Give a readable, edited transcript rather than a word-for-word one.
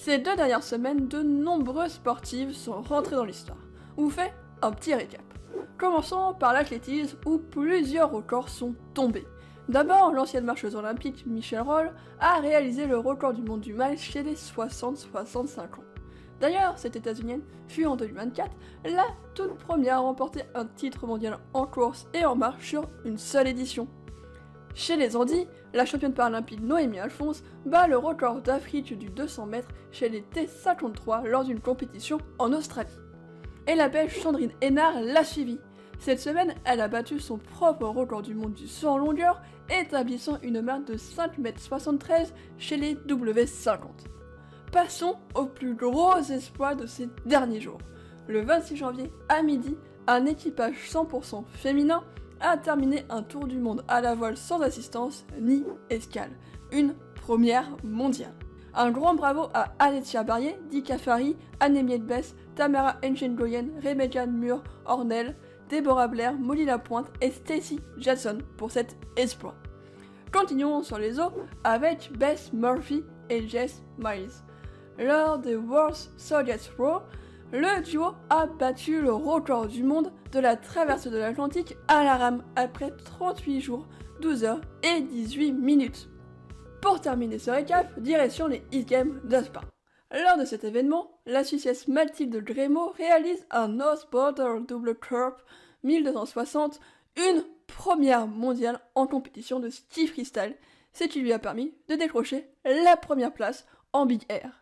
Ces 2 dernières semaines, de nombreuses sportives sont rentrées dans l'histoire. On vous fait un petit récap. Commençons par l'athlétisme où plusieurs records sont tombés. D'abord, l'ancienne marcheuse olympique Michelle Roll a réalisé le record du monde du mile chez les 60-65 ans. D'ailleurs, cette états-unienne fut en 2024 la toute première à remporter un titre mondial en course et en marche sur une seule édition. Chez les Andis, la championne paralympique Noémie Alphonse bat le record d'Afrique du 200 mètres chez les T53 lors d'une compétition en Australie. Et la Belge Sandrine Hénard l'a suivie. Cette semaine, elle a battu son propre record du monde du saut en longueur, établissant une marque de 5,73 m chez les W50. Passons au plus gros exploit de ces derniers jours. Le 26 janvier, à midi, un équipage 100% féminin a terminé un tour du monde à la voile sans assistance ni escale. Une première mondiale. Un grand bravo à Alessia Barrier, Dika Fari, Annemie Bess, Tamara Engengoyen, Rebecca Mur-Hornell, Deborah Blair, Molly Lapointe et Stacy Jackson pour cet exploit. Continuons sur les eaux avec Bess Murphy et Jess Miles. Lors des World's Soldiers Row, le duo a battu le record du monde de la traversée de l'Atlantique à la rame après 38 jours, 12 heures et 18 minutes. Pour terminer ce récap, direction les X Games de Spa. Lors de cet événement, la Suissesse Mathilde Grémaud réalise un North Border Double Curve 1260, une première mondiale en compétition de ski freestyle, ce qui lui a permis de décrocher la première place en Big Air.